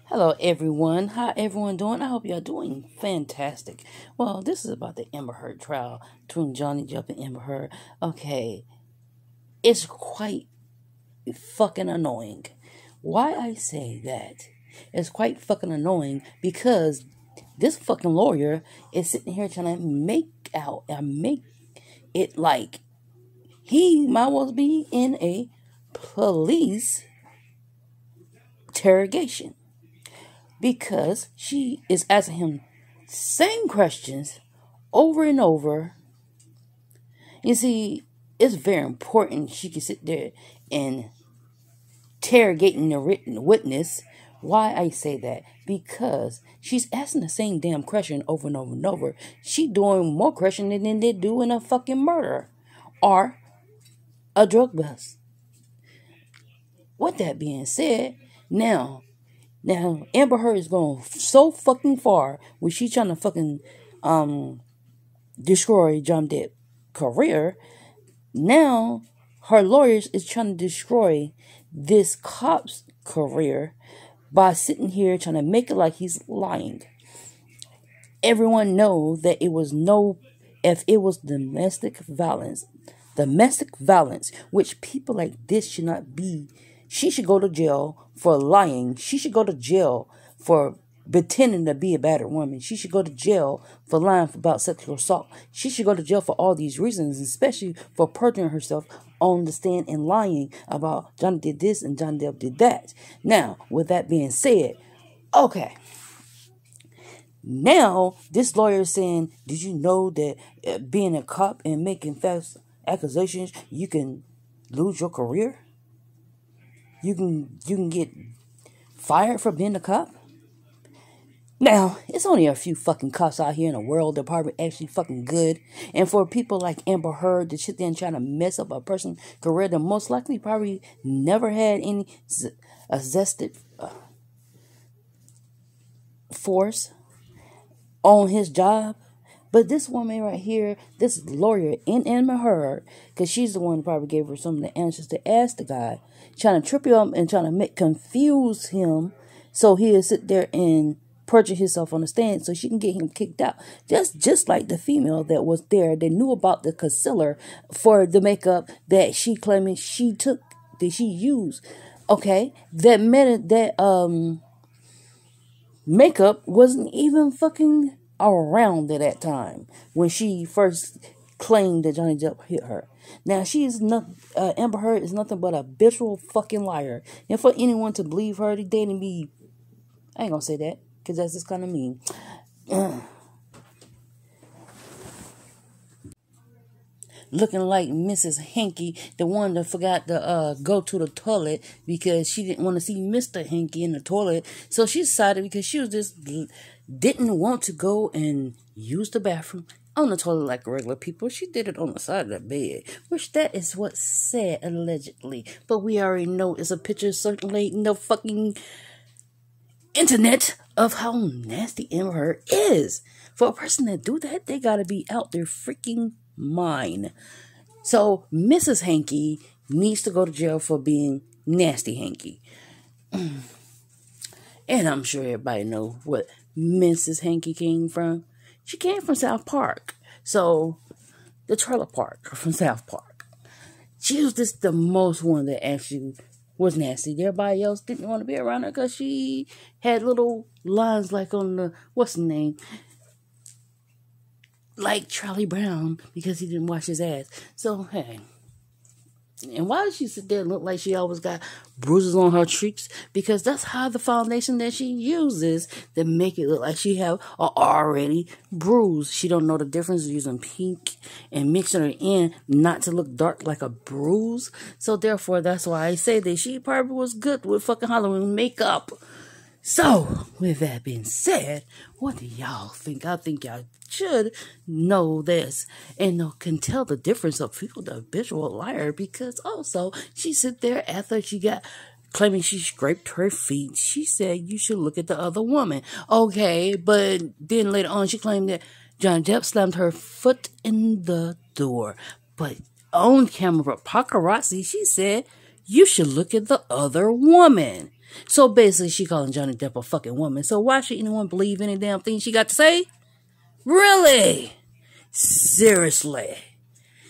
Hello everyone. How everyone doing? I hope you're doing fantastic. Well, this is about the Amber Heard trial between Johnny Depp and Amber Heard. Okay, it's quite fucking annoying. Why I say that? It's quite fucking annoying because this fucking lawyer is sitting here trying to make it like he might well be in a police interrogation, because she is asking him same questions over and over. You see, it's very important she can sit there and interrogating the written witness. Why I say that? Because she's asking the same damn question over and over and over. She doing more questioning than they do in a fucking murder or a drug bust. With that being said, now, Amber Heard is going so fucking far when she's trying to fucking destroy John Depp's career. Now, her lawyers is trying to destroy this cop's career by sitting here trying to make it like he's lying. Everyone know that if it was domestic violence, which people like this should not be. She should go to jail for lying. She should go to jail for pretending to be a battered woman. She should go to jail for lying about sexual assault. She should go to jail for all these reasons, especially for perjuring herself on the stand and lying about Johnny did this and Johnny Depp did that. Now, with that being said, okay. Now, this lawyer is saying, did you know that being a cop and making false accusations, you can lose your career? You can get fired for being a cop? Now, it's only a few fucking cops out here in the world that are probably actually fucking good. And for people like Amber Heard to sit there and try to mess up a person's career that most likely probably never had any zested force on his job. But this woman right here, this lawyer in Amber Heard, because she's the one who probably gave her some of the answers to ask the guy, trying to trip him up and trying to confuse him so he'll sit there and perjure himself on the stand so she can get him kicked out. Just like the female that was there that knew about the concealer for the makeup that she claiming she took, that she used. Okay, that makeup wasn't even fucking around at that time when she first claimed that Johnny Depp hit her. Now, Amber Heard is nothing but a habitual fucking liar. And for anyone to believe her, they dating me. I ain't gonna say that because that's just kind of mean. Looking like Mrs. Hanky, the one that forgot to go to the toilet because she didn't want to see Mr. Hanky in the toilet. So she decided, because she was just didn't want to go and use the bathroom on the toilet like regular people. She did it on the side of the bed, which that is what's said allegedly. But we already know it's a picture circulating the fucking internet of how nasty Amber Heard is. For a person to do that, they gotta be out their freaking mind. So Mrs. Hanky needs to go to jail for being nasty Hanky. And I'm sure everybody knows what Mrs. Hanky came from. She came from South Park. So, the trailer park from South Park. She was just the most one that actually was nasty. Everybody else didn't want to be around her because she had little lines like on the, what's the name? Like Charlie Brown, because he didn't wash his ass. So, hey. And why does she sit there and look like she always got bruises on her cheeks? Because that's how the foundation that she uses to make it look like she have already bruise. She don't know the difference using pink and mixing it in not to look dark like a bruise. So therefore, that's why I say that she probably was good with fucking Halloween makeup. So, with that being said, what do y'all think? I think y'all should know this and can tell the difference of people, the visual liar, because also she sit there after she got claiming she scraped her feet. She said you should look at the other woman. Okay, but then later on she claimed that Johnny Depp slammed her foot in the door. But on camera, paparazzi, she said you should look at the other woman. So basically, she calling Johnny Depp a fucking woman. So why should anyone believe any damn thing she got to say? Really? Seriously?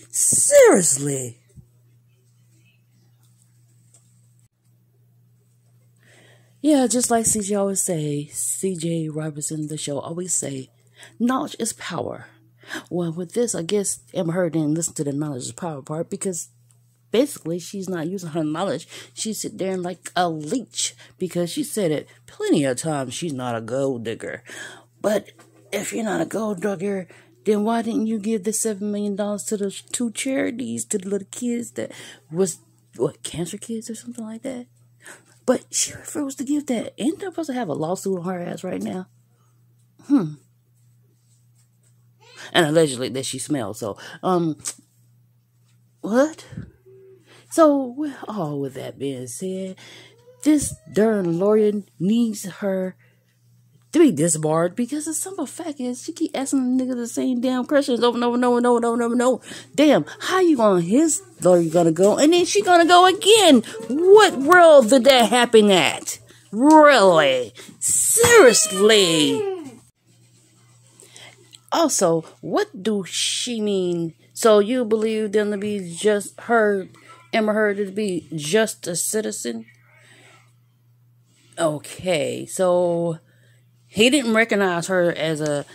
Seriously? Yeah, just like CJ always say, CJ Robertson, the show, always say, knowledge is power. Well, with this, I guess Amber Heard didn't listen to the knowledge is power part because basically she's not using her knowledge. She sit there and like a leech because she said it plenty of times. She's not a gold digger. But if you're not a gold digger, then why didn't you give the $7 million to the 2 charities, to the little kids that was, what, cancer kids or something like that? But she refused to give that. Ain't they supposed to have a lawsuit on her ass right now? And allegedly that she smells. So, what? So, with that being said, this darn lawyer needs her to be disbarred because the simple fact is she keep asking the nigga the same damn questions over and over and over and over and over and over. Damn, how you on his lawyer gonna go and then she gonna go again? What world did that happen at? Really? Seriously? Also, what do she mean? So you believe them to be just her, Amber Heard to be just a citizen? Okay, so he didn't recognize her as a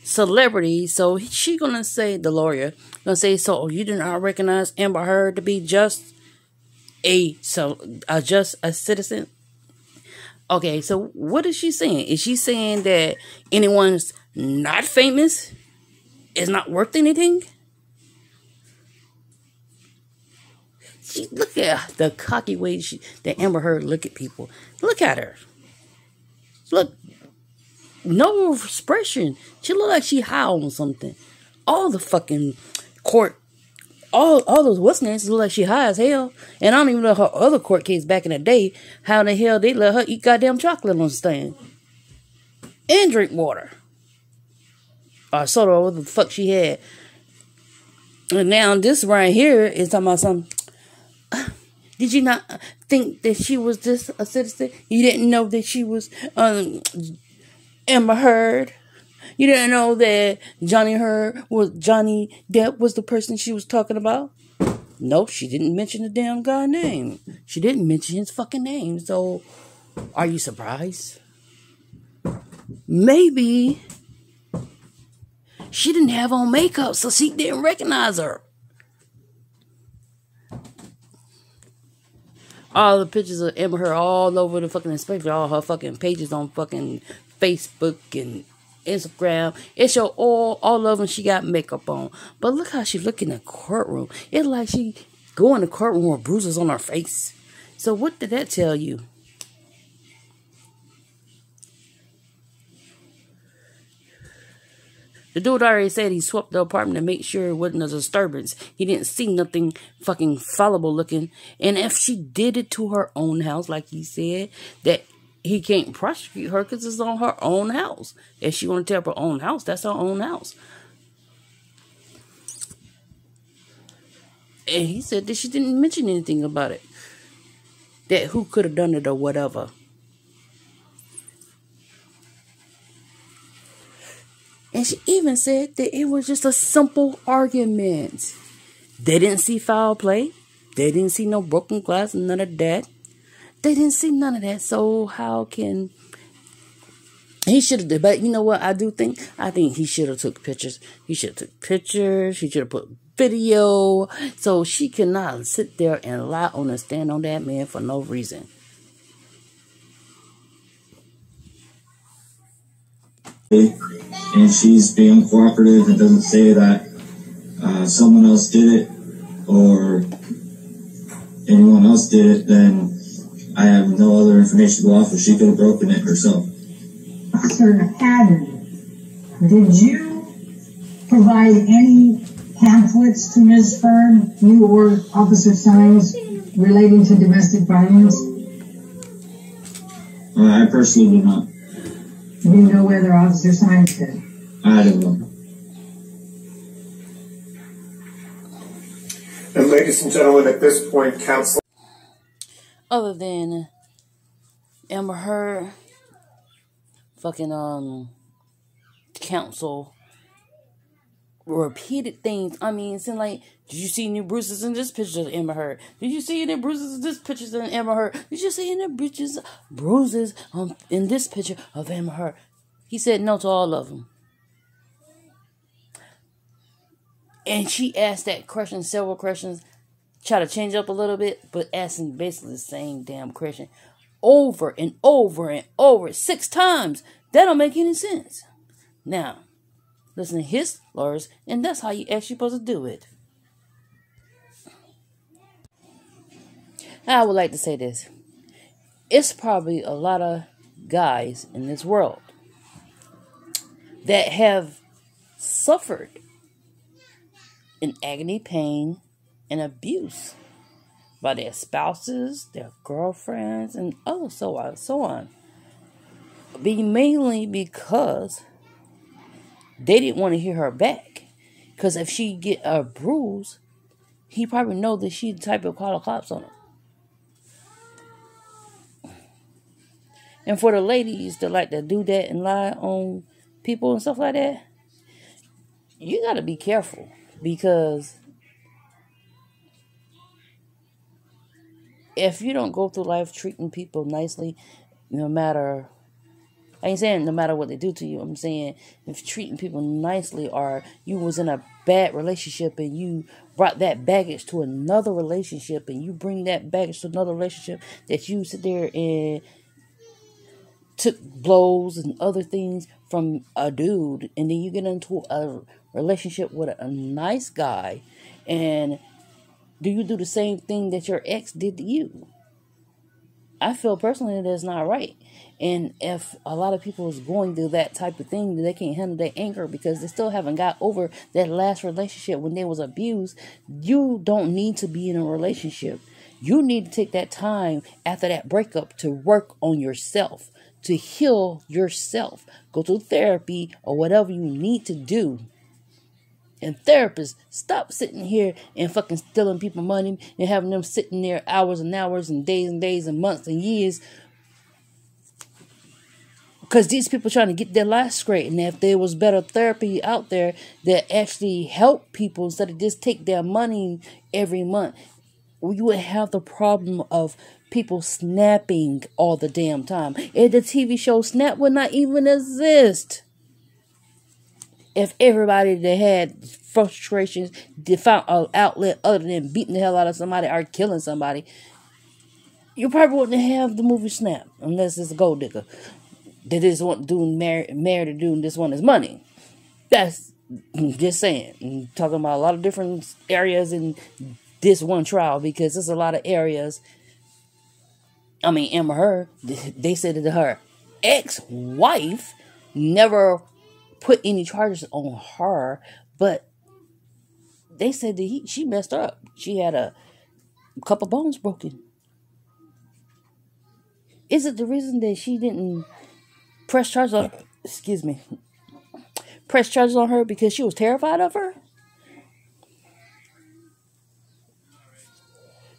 celebrity, so she gonna say, the lawyer gonna say, so you did not recognize Amber Heard to be just a citizen? Okay, so what is she saying? Is she saying that anyone's not famous is not worth anything? Look at the cocky way that Amber Heard look at people. Look at her. Look. No expression. She look like she high on something. All the fucking court, all those what's names look like she high as hell. And I don't even know her other court case back in the day, how in the hell they let her eat goddamn chocolate on the stand. And drink water. Or soda, or what the fuck she had. And now this right here is talking about something. Did you not think that she was just a citizen? You didn't know that she was Amber Heard? You didn't know that Johnny Depp was the person she was talking about? No, she didn't mention the damn guy name. She didn't mention his fucking name. So, are you surprised? Maybe she didn't have on makeup, so she didn't recognize her. All the pictures of Amber Heard all over the fucking, especially all her fucking pages on fucking Facebook and Instagram. It show all of them she got makeup on. But look how she look in the courtroom. It's like she go in the courtroom with bruises on her face. So what did that tell you? The dude already said he swept the apartment to make sure it wasn't a disturbance. He didn't see nothing fucking fallible looking. And if she did it to her own house, like he said, that he can't prosecute her because it's on her own house. If she want to tear up her own house, that's her own house. And he said that she didn't mention anything about it. That who could have done it or whatever. And she even said that it was just a simple argument. They didn't see foul play. They didn't see no broken glass, none of that. They didn't see none of that. So how can... He should have... But you know what I do think? I think he should have took pictures. He should have took pictures. He should have put video. So she cannot sit there and lie on and stand on that man for no reason. And she's being cooperative and doesn't say that someone else did it or anyone else did it, then I have no other information to go off of. She could have broken it herself. Officer Haddon, did you provide any pamphlets to Ms. Fern, you or Officer Sines, relating to domestic violence? I personally did not. Do you know whether Officer Sines did? I don't know. And ladies and gentlemen, at this point, counsel. Other than Amber Heard fucking counsel repeated things. I mean, it seemed like, did you see any bruises in this picture of Amber Heard? Did you see any bruises in this picture of Amber Heard? Did you see any bruises in this picture of Amber Heard? He said no to all of them. And she asked that question, several questions, try to change up a little bit, but asking basically the same damn question over and over and over 6 times. That don't make any sense. Now, listen to his lawyers, and that's how you actually supposed to do it. I would like to say this. It's probably a lot of guys in this world that have suffered in agony, pain, and abuse by their spouses, their girlfriends, and others, so on. Mainly because they didn't want to hear her back. Because if she get a bruise, he probably know that she the type of call the cops on him. And for the ladies that like to do that and lie on people and stuff like that, you got to be careful. Because if you don't go through life treating people nicely, no matter, I ain't saying no matter what they do to you, I'm saying if treating people nicely, or you was in a bad relationship and you brought that baggage to another relationship, and you bring that baggage to another relationship, that you sit there and took blows and other things from a dude, and then you get into a relationship with a nice guy, and do you do the same thing that your ex did to you? I feel personally that's not right. And if a lot of people is going through that type of thing, they can't handle their anger because they still haven't got over that last relationship when they was abused, you don't need to be in a relationship. You need to take that time after that breakup to work on yourself, to heal yourself. Go to therapy or whatever you need to do. And therapists, stop sitting here and fucking stealing people money and having them sitting there hours and hours and days and months and years. Because these people trying to get their lives straight. And if there was better therapy out there that actually help people instead of just take their money every month, you would have the problem of people snapping all the damn time. And the TV show Snap would not even exist if everybody that had frustrations found an outlet other than beating the hell out of somebody or killing somebody. You probably wouldn't have the movie Snap unless it's a gold digger. They just want to marry the dude and just want his money. That's just saying. I'm talking about a lot of different areas in this one trial, because there's a lot of areas. I mean, Amber Heard, they said that her ex-wife never put any charges on her, but they said that she messed up. She had a couple bones broken. Is it the reason that she didn't press charges on her because she was terrified of her?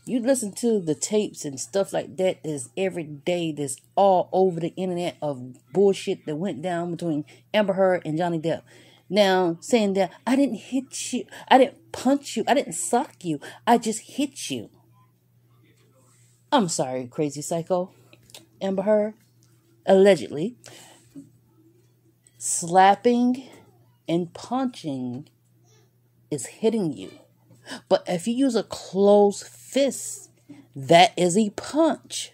You listen to the tapes and stuff like that that's every day, that's all over the internet of bullshit that went down between Amber Heard and Johnny Depp. Now, saying that I didn't hit you, I didn't punch you, I didn't sock you, I just hit you. I'm sorry, crazy psycho. Amber Heard, allegedly, slapping and punching is hitting you. But if you use a closed fist, that is a punch,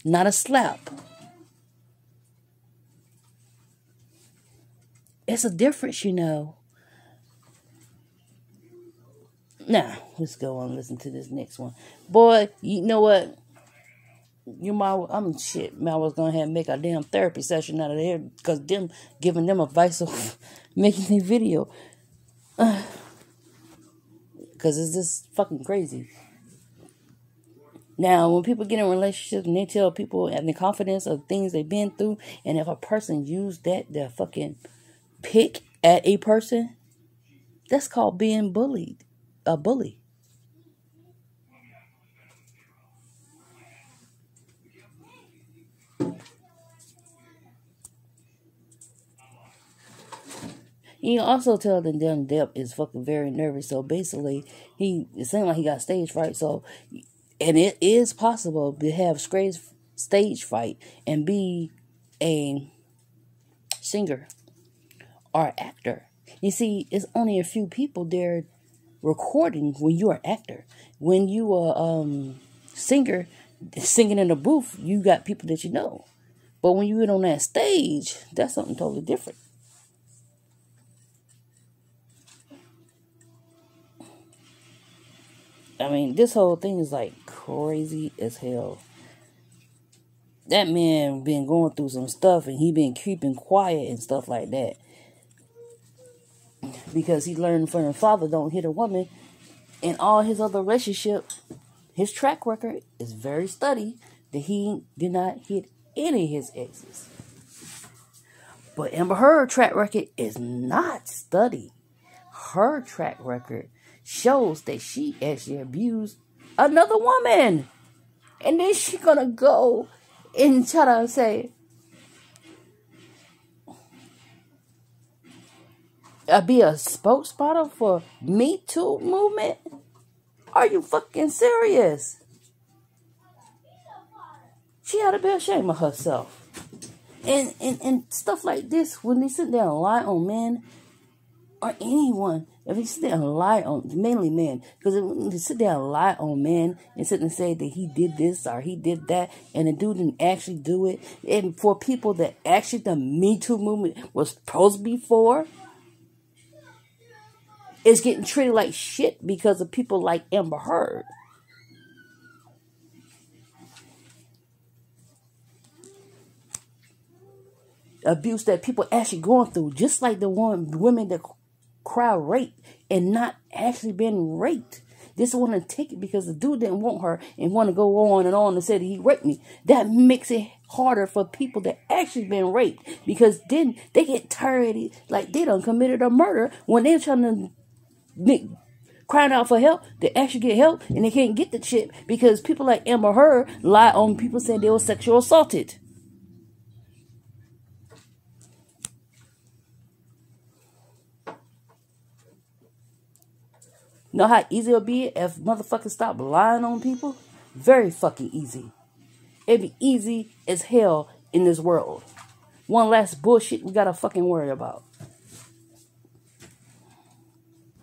not a slap. It's a difference, you know. Now, let's go on and listen to this next one. Boy, you know what? I was going to make a damn therapy session out of there because them giving them advice of making a video. Because it's just fucking crazy. Now, when people get in relationships and they tell people and the confidence of things they've been through, and if a person used that to fucking pick at a person, that's called being bullied. A bully. He also tell them damn Depp is fucking very nervous. So basically, it seemed like he got stage fright. So, and it is possible to have stage fright and be a singer or actor. You see, it's only a few people there recording when you're an actor. When you are singer, singing in a booth, you got people that you know. But when you get on that stage, that's something totally different. I mean, this whole thing is like crazy as hell. That man been going through some stuff and he been keeping quiet and stuff like that. Because he learned from his father don't hit a woman. In all his other relationships, his track record is very steady that he did not hit any of his exes. But Amber Heard's track record is not steady. Her track record shows that she actually abused another woman. And then she gonna go and try to say, be a spokesperson for Me Too movement? Are you fucking serious? She ought to be ashamed of herself. And stuff like this, when they sit there and lie on men, or anyone, if you sit there and lie on, mainly men, because when they sit there and lie on men and sit and say that he did this or he did that, and the dude didn't actually do it, and for people that actually the Me Too movement was supposed to be for, it's getting treated like shit because of people like Amber Heard. Abuse that people actually going through, just like the women that cry rape and not actually been raped. This want to take it because the dude didn't want her and want to go on and say that he raped me. That makes it harder for people that actually been raped, because then they get tired like they done committed a murder when they're trying to crying out for help. They actually get help and they can't get the shit because people like Amber Heard lie on people saying they were sexual assaulted. Know how easy it'll be if motherfuckers stop lying on people? Very fucking easy. It'd be easy as hell in this world. One last bullshit we gotta fucking worry about.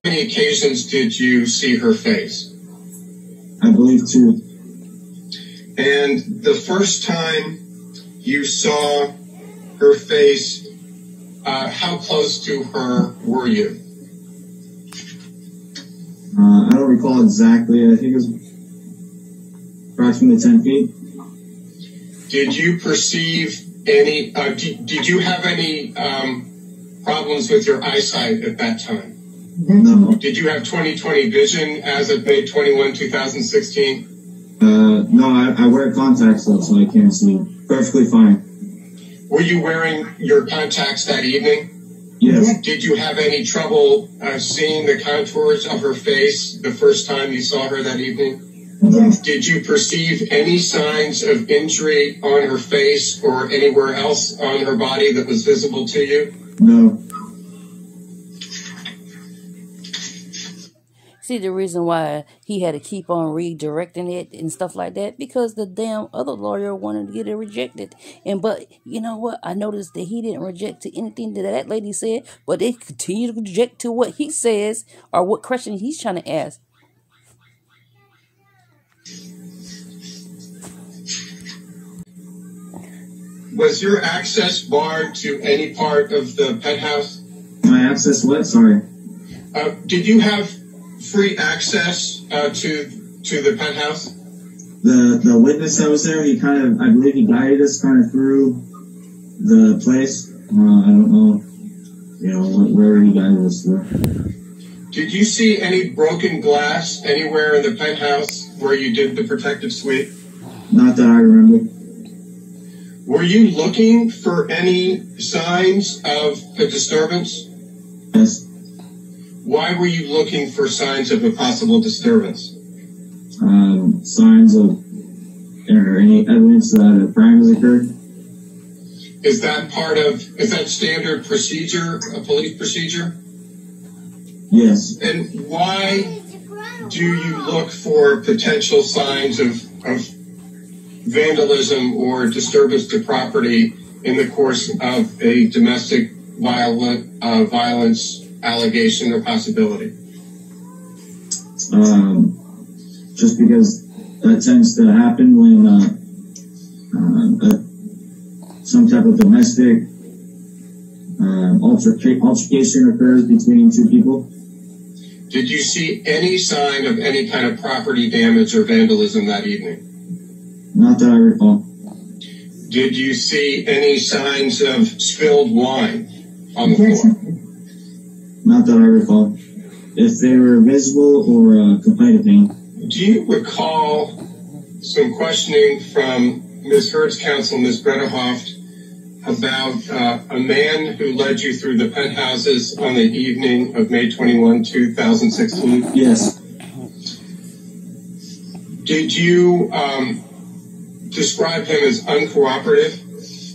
How many occasions did you see her face? I believe 2. And the first time you saw her face, how close to her were you? I don't recall exactly. I think it was approximately 10 feet. Did you perceive any, did you have any problems with your eyesight at that time? No. Did you have 20/20 vision as of May 21, 2016? No, I wear contacts though, so I can't see. Perfectly fine. Were you wearing your contacts that evening? Yes. Did you have any trouble seeing the contours of her face the first time you saw her that evening? Yes. Did you perceive any signs of injury on her face or anywhere else on her body that was visible to you? No. See the reason why he had to keep on redirecting it and stuff like that? Because the damn other lawyer wanted to get it rejected. But you know what? I noticed that he didn't reject to anything that lady said, but they continue to reject to what he says or what question he's trying to ask. Was your access barred to any part of the penthouse? My access what? Sorry. Did you have free access to the penthouse? The witness that was there, I believe he guided us kind of through the place. I don't know, where he guided us through. Did you see any broken glass anywhere in the penthouse where you did the protective suite? Not that I remember. Were you looking for any signs of a disturbance? Yes. Why were you looking for signs of a possible disturbance? Signs of, or any evidence that a crime has occurred. Is that standard procedure, a police procedure? Yes. And why do you look for potential signs of vandalism or disturbance to property in the course of a domestic violence allegation or possibility? Just because that tends to happen when some type of domestic altercation occurs between two people. Did you see any sign of any kind of property damage or vandalism that evening? Not that I recall. Did you see any signs of spilled wine on the floor? Not that I recall. If they were visible or complaint of pain. Do you recall some questioning from Ms. Hurd's counsel, Ms. Bredehoft, about a man who led you through the penthouses on the evening of May 21, 2016? Yes. Did you describe him as uncooperative?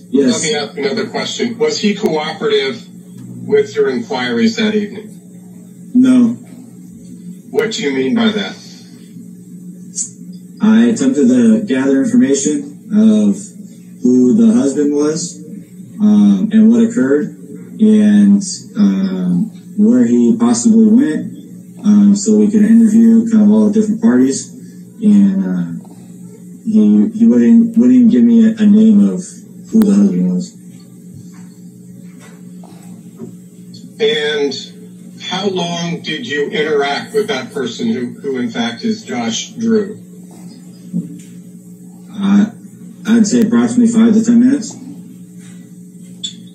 Yes. Let me ask another question. Was he cooperative with your inquiries that evening? No. What do you mean by that? I attempted to gather information of who the husband was, and what occurred, and where he possibly went, so we could interview kind of all the different parties, and he wouldn't even give me a name of who the husband was. And how long did you interact with that person who in fact is Josh Drew? I'd say approximately 5 to 10 minutes.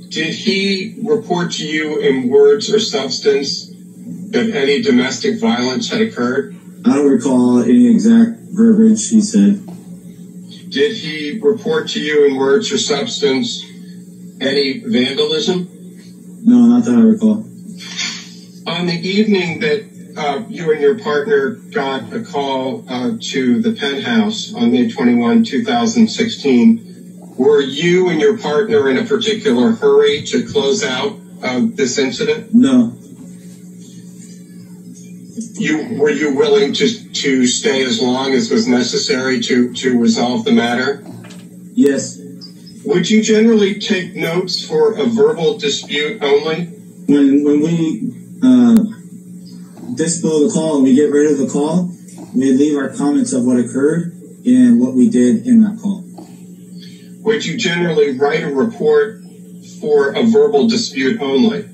Did he report to you in words or substance that any domestic violence had occurred? I don't recall any exact verbiage he said. Did he report to you in words or substance any vandalism? No, not that I recall. On the evening that you and your partner got a call to the penthouse on May 21, 2016, were you and your partner in a particular hurry to close out this incident? No. Were you willing to stay as long as was necessary to resolve the matter? Yes. Would you generally take notes for a verbal dispute only? When we dispel the call and we get rid of the call, we leave our comments of what occurred and what we did in that call. Would you generally write a report for a verbal dispute only?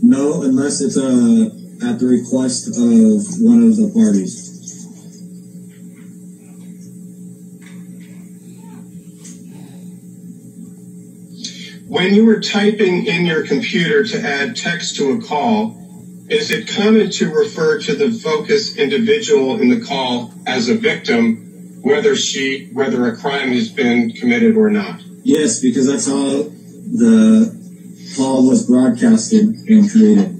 No, unless it's at the request of one of the parties. When you were typing in your computer to add text to a call, is it common to refer to the focused individual in the call as a victim, whether a crime has been committed or not? Yes, because that's how the call was broadcasted and created.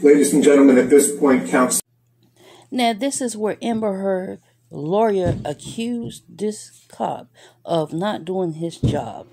Ladies and gentlemen, at this point, counsel. Now, this is where Amber Heard lawyer accused this cop of not doing his job.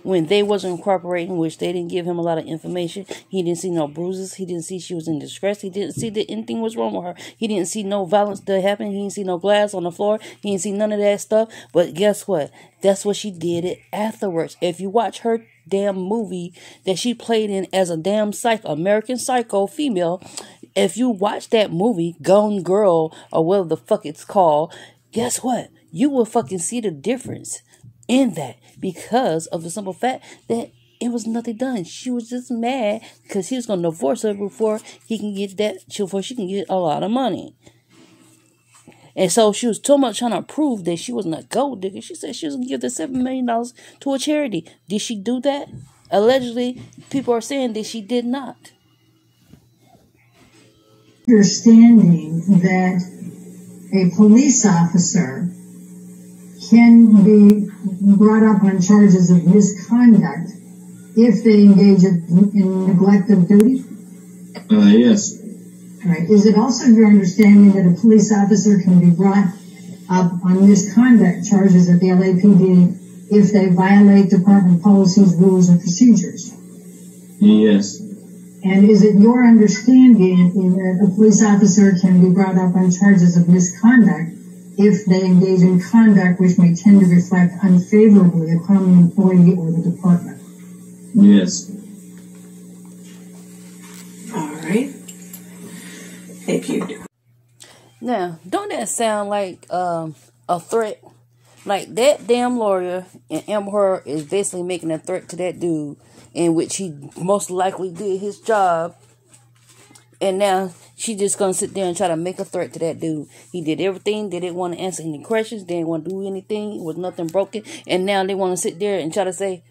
When they wasn't cooperating, which they didn't give him a lot of information, he didn't see no bruises, he didn't see she was in distress, he didn't see that anything was wrong with her, he didn't see no violence that happened, he didn't see no glass on the floor, he didn't see none of that stuff. But guess what? That's what she did it afterwards. If you watch her damn movie that she played in as a damn American Psycho female, if you watch that movie, Gone Girl, or whatever the fuck it's called, guess what? You will fucking see the difference in that, because of the simple fact that it was nothing done. She was just mad because he was going to divorce her before she can get a lot of money. And so she was too much trying to prove that she wasn't a gold digger. She said she was going to give the $7 million to a charity. Did she do that? Allegedly, people are saying that she did not. Understanding that a police officer can be brought up on charges of misconduct if they engage in neglect of duty? Yes. All right. Is it also your understanding that a police officer can be brought up on misconduct charges at the LAPD if they violate department policies, rules, and procedures? Yes. And is it your understanding that a police officer can be brought up on charges of misconduct if they engage in conduct which may tend to reflect unfavorably upon the employee or the department? Yes. All right. Thank you. Now, don't that sound like a threat? Like, that damn lawyer and Amber Heard is basically making a threat to that dude, in which he most likely did his job. And now she just gonna sit there and try to make a threat to that dude. He did everything. They didn't want to answer any questions. They didn't want to do anything. It was nothing broken. And now they want to sit there and try to say,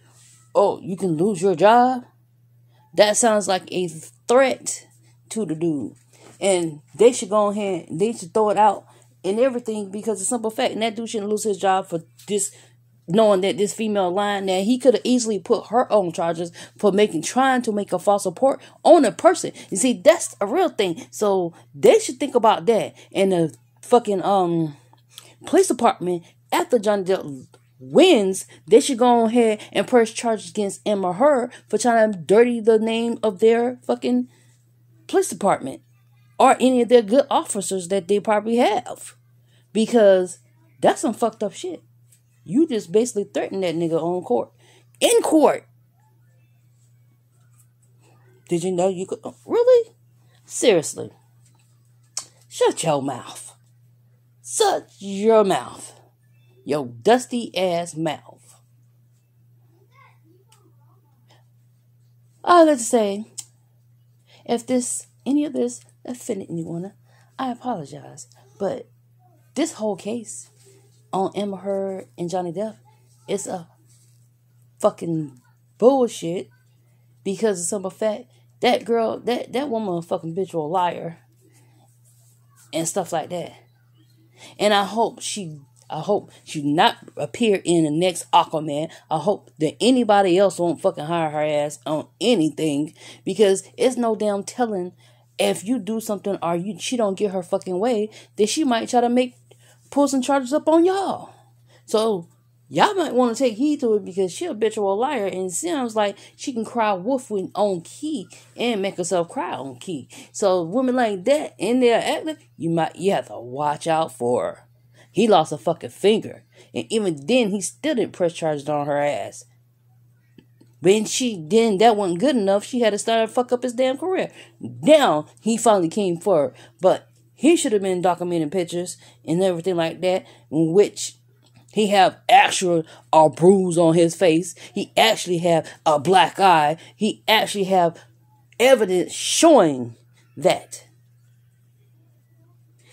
oh, you can lose your job? That sounds like a threat to the dude. And they should go ahead, they should throw it out and everything, because the simple fact, and that dude shouldn't lose his job for this, knowing that this female lying. Now, he could have easily put her on charges for trying to make a false report on a person. You see, that's a real thing. So they should think about that. And the fucking police department, after Johnny Depp wins, they should go ahead and press charges against Amber Heard for trying to dirty the name of their fucking police department, or any of their good officers that they probably have. Because that's some fucked up shit. You just basically threatened that nigga on court. In court. Did you know you could? Really? Seriously. Shut your mouth. Shut your mouth. Your dusty ass mouth. I got to say, if any of this offended anyone, I apologize. But this whole case on Amber Heard and Johnny Depp is a fucking bullshit, because of some fact that girl, that woman, a fucking bitch, or a liar and stuff like that. And I hope she not appear in the next Aquaman. I hope that anybody else won't fucking hire her ass on anything, because it's no damn telling if you do something or she don't get her fucking way, that she might try to pull some charges up on y'all. So y'all might want to take heed to it, because she a bitch or a liar, and it sounds like she can cry wolf on key and make herself cry on key. So women like that in there acting, you have to watch out for her. He lost a fucking finger, and even then he still didn't press charges on her ass. When that wasn't good enough, she had to start to fuck up his damn career. Now he finally came forward, but he should have been documenting pictures and everything like that, in which he have actual bruise on his face. He actually have a black eye. He actually have evidence showing that.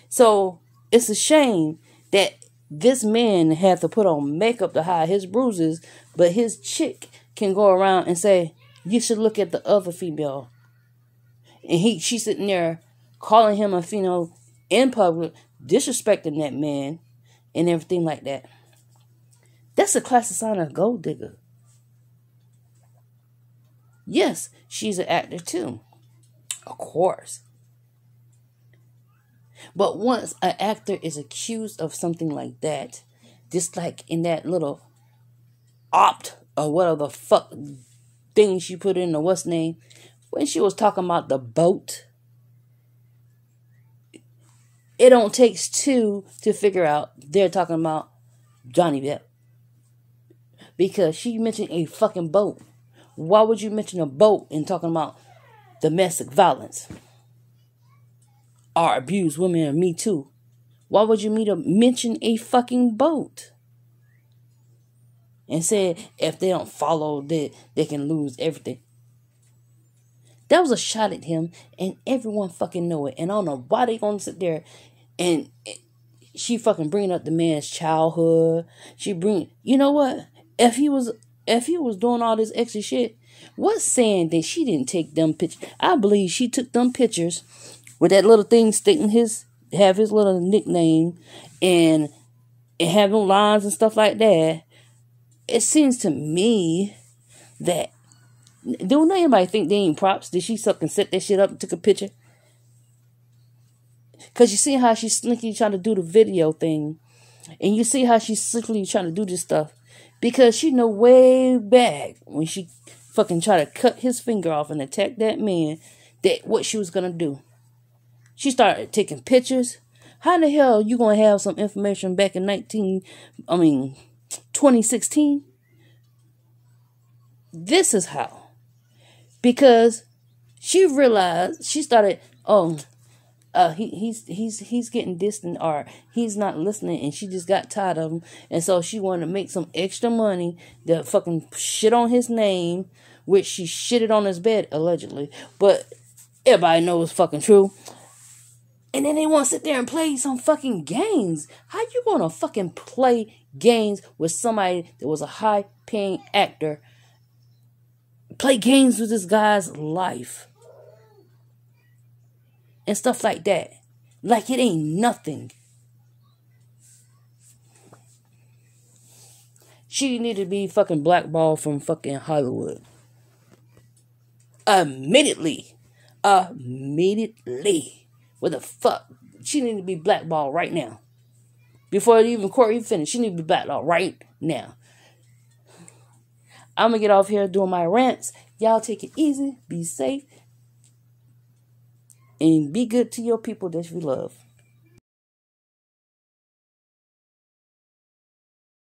So it's a shame that this man had to put on makeup to hide his bruises, but his chick can go around and say, you should look at the other female. And she's sitting there calling him a female in public, disrespecting that man and everything like that. That's a classic sign of a gold digger. Yes, she's an actor too. Of course. But once an actor is accused of something like that, just like in that little opt or whatever the fuck thing she put in the what's name, when she was talking about the boat, it don't takes two to figure out they're talking about Johnny Depp. Because she mentioned a fucking boat. Why would you mention a boat in talking about domestic violence? Or abuse women, or Me Too? Why would you mention a fucking boat? And say if they don't follow, they can lose everything. That was a shot at him, and everyone fucking know it. And I don't know why they gonna sit there and she fucking bringing up the man's childhood. You know what? If he was doing all this extra shit, what's saying that she didn't take them pictures? I believe she took them pictures with that little thing sticking have his little nickname and have them lines and stuff like that. It seems to me that, don't anybody think they ain't props? Did she fucking set that shit up and took a picture? Because you see how she sneaky trying to do the video thing And you see how she's secretly trying to do this stuff. Because she know way back when she fucking tried to cut his finger off and attack that man, that what she was going to do. She started taking pictures. How the hell you going to have some information back in 2016? This is how. Because she realized, she started, he's getting distant, or he's not listening, and she just got tired of him, and so she wanted to make some extra money to fucking shit on his name, which she shitted on his bed, allegedly, but everybody knows it's fucking true. And then they want to sit there and play some fucking games. How you gonna fucking play games with somebody that was a high-paying actor? Play games with this guy's life. And stuff like that. Like it ain't nothing. She needed to be fucking blackballed from fucking Hollywood. Immediately. What the fuck? She needed to be blackballed right now. Before even court even finished, she needed to be blackballed right now. I'm gonna get off here doing my rants. Y'all take it easy. Be safe. And be good to your people that you love.